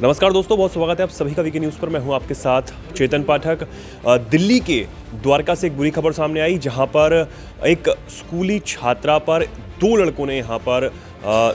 नमस्कार दोस्तों, बहुत स्वागत है आप सभी का वीके न्यूज़ पर। मैं हूं आपके साथ चेतन पाठक। दिल्ली के द्वारका से एक बुरी खबर सामने आई, जहां पर एक स्कूली छात्रा पर दो लड़कों ने यहां पर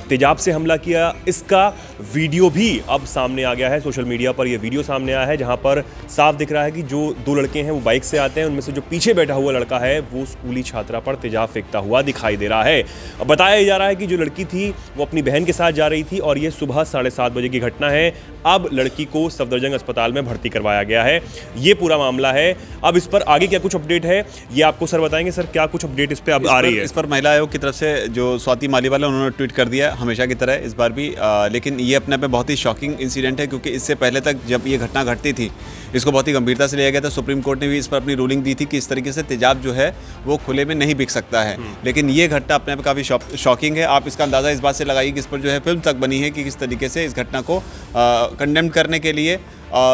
तेजाब से हमला किया। इसका वीडियो भी अब सामने आ गया है। सोशल मीडिया पर यह वीडियो सामने आया है, जहां पर साफ दिख रहा है कि जो दो लड़के हैं वो बाइक से आते हैं। उनमें से जो पीछे बैठा हुआ लड़का है वो स्कूली छात्रा पर तेजाब फेंकता हुआ दिखाई दे रहा है। बताया जा रहा है कि जो लड़की थी वो अपनी बहन के साथ जा रही थी और ये सुबह 7:30 बजे की घटना है। अब लड़की को सफदरजंग अस्पताल में भर्ती करवाया गया है। ये पूरा मामला है। अब इस पर आगे क्या कुछ अपडेट है ये आपको सर बताएंगे। सर, क्या कुछ अपडेट इस पर अब आ रही है? इस पर महिला आयोग की तरफ से जो स्वाति मालीवाल है उन्होंने ट्वीट कर दिया, हमेशा की तरह इस बार भी। लेकिन ये अपने आप में बहुत ही शॉकिंग इंसिडेंट है, क्योंकि इससे पहले तक जब ये घटना घटती थी इसको बहुत ही गंभीरता से लिया गया था। सुप्रीम कोर्ट ने भी इस पर अपनी रूलिंग दी थी कि इस तरीके से तेजाब जो है वो खुले में नहीं बिक सकता है। लेकिन ये घटना अपने आप में काफ़ी शॉकिंग है। आप इसका अंदाज़ा इस बात से लगाइए कि इस पर जो है फिल्म तक बनी है कि किस तरीके से इस घटना को कंडेम करने के लिए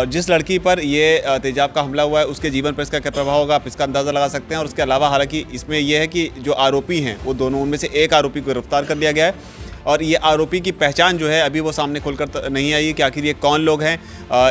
जिस लड़की पर ये तेजाब का हमला हुआ है उसके जीवन पर इसका क्या प्रभाव होगा, आप इसका अंदाज़ा लगा सकते हैं। और उसके अलावा हालांकि इसमें यह है कि जो आरोपी हैं वो दोनों, उनमें से एक आरोपी को गिरफ्तार कर लिया गया है और ये आरोपी की पहचान जो है अभी वो सामने खुलकर नहीं आई है कि आखिर ये कौन लोग हैं,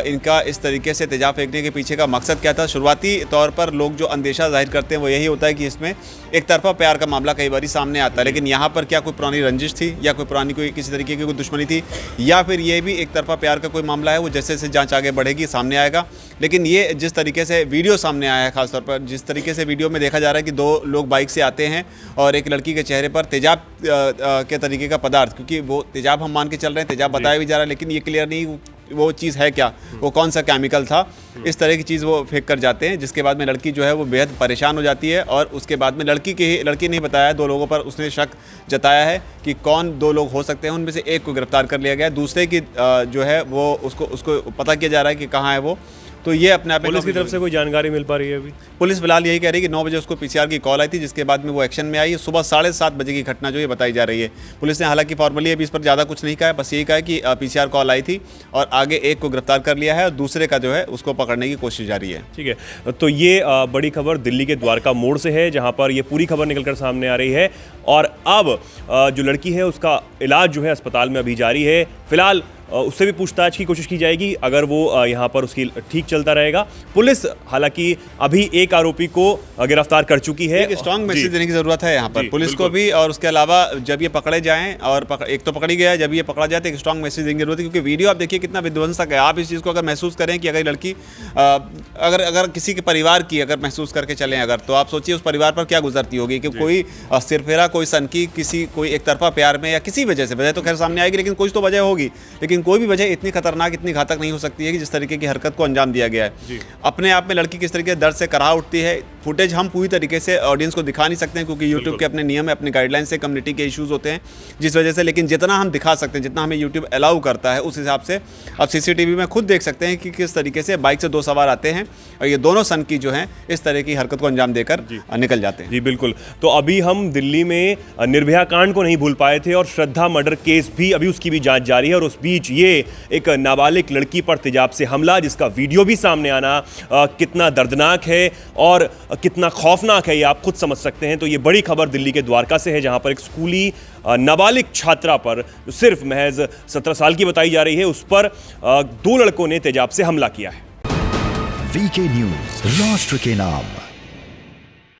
इनका इस तरीके से तेजाब फेंकने के पीछे का मकसद क्या था। शुरुआती तौर पर लोग जो अंदेशा जाहिर करते हैं वो यही होता है कि इसमें एक तरफा प्यार का मामला कई बार सामने आता है। लेकिन यहाँ पर क्या कोई पुरानी रंजिश थी या कोई पुरानी कोई किसी तरीके की कोई दुश्मनी थी, या फिर ये भी एक तरफा प्यार का कोई मामला है, वो जैसे जैसे जाँच आगे बढ़ेगी सामने आएगा। लेकिन ये जिस तरीके से वीडियो सामने आया है, खासतौर पर जिस तरीके से वीडियो में देखा जा रहा है कि दो लोग बाइक से आते हैं और एक लड़की के चेहरे पर तेजाब के तरीके का पदार्थ, क्योंकि वो तेजाब हम मान के चल रहे हैं, तेजाब बताया भी जा रहा है, लेकिन ये क्लियर नहीं वो चीज़ है क्या, वो कौन सा केमिकल था, इस तरह की चीज़ वो फेंक कर जाते हैं। जिसके बाद में लड़की जो है वो बेहद परेशान हो जाती है और उसके बाद में लड़की ने बताया, दो लोगों पर उसने शक जताया है कि कौन दो लोग हो सकते हैं। उनमें से एक को गिरफ्तार कर लिया गया है, दूसरे की जो है वो उसको पता किया जा रहा है कि कहाँ है वो। तो ये अपने आप में पुलिस की तरफ से कोई जानकारी मिल पा रही है अभी? पुलिस फिलहाल यही कह रही है कि 9 बजे उसको पीसीआर की कॉल आई थी, जिसके बाद में वो एक्शन में आई। सुबह 7:30 बजे की घटना जो ये बताई जा रही है। पुलिस ने हालांकि फॉर्मली अभी इस पर ज़्यादा कुछ नहीं कहा है, बस यही कहा है कि पीसीआर कॉल आई थी और आगे एक को गिरफ्तार कर लिया है और दूसरे का जो है उसको पकड़ने की कोशिश जारी है। ठीक है, तो ये बड़ी खबर दिल्ली के द्वारका मोड़ से है, जहाँ पर ये पूरी खबर निकलकर सामने आ रही है। और अब जो लड़की है उसका इलाज जो है अस्पताल में अभी जारी है। फिलहाल उससे भी पूछताछ की कोशिश की जाएगी, अगर वो यहाँ पर उसकी ठीक चलता रहेगा। पुलिस हालांकि अभी एक आरोपी को गिरफ्तार कर चुकी है। एक स्ट्रांग मैसेज देने की जरूरत है यहाँ पर पुलिस को भी, और उसके अलावा जब ये पकड़े जाएं, और एक तो पकड़ी गया है, जब ये पकड़ा जाए तो एक स्ट्रांग मैसेज देने की जरूरत है। क्योंकि वीडियो आप देखिए कितना विध्वंसक है। आप इस चीज़ को अगर महसूस करें कि अगर लड़की अगर किसी के परिवार की अगर महसूस करके चलें अगर, तो आप सोचिए उस परिवार पर क्या गुजरती होगी कि कोई सिरफेरा, कोई सनकी, कोई एक तरफा प्यार में या किसी वजह से, वजह तो खैर सामने आएगी लेकिन कुछ तो वजह होगी, लेकिन कोई भी वजह इतनी खतरनाक, इतनी घातक नहीं हो सकती है कि जिस तरीके की हरकत को अंजाम दिया गया है। अपने आप में लड़की किस तरीके से दर्द से कराह उठती है। फुटेज हम पूरी तरीके से ऑडियंस को दिखा नहीं सकते हैं, क्योंकि यूट्यूब के अपने नियम है, अपने गाइडलाइन से कम्युनिटी के इश्यूज होते हैं, जिस वजह से। लेकिन जितना हम दिखा सकते हैं, जितना हमें यूट्यूब अलाउ करता है, उस हिसाब से अब सीसीटीवी में खुद देख सकते हैं कि किस तरीके से बाइक से दो सवार आते हैं और ये दोनों सनकी जो हैं इस तरह की हरकत को अंजाम देकर निकल जाते हैं। जी बिल्कुल। तो अभी हम दिल्ली में निर्भया कांड को नहीं भूल पाए थे और श्रद्धा मर्डर केस भी अभी उसकी भी जांच जारी है। और उस बीच ये एक नाबालिग लड़की पर तेजाब से हमला, जिसका वीडियो भी सामने आना कितना दर्दनाक है और कितना खौफनाक है, ये आप खुद समझ सकते हैं। तो ये बड़ी खबर दिल्ली के द्वारका से है, जहां पर एक स्कूली नाबालिग छात्रा पर, जो सिर्फ महज 17 साल की बताई जा रही है, उस पर दो लड़कों ने तेजाब से हमला किया है। वीके न्यूज़, राष्ट्र के नाम।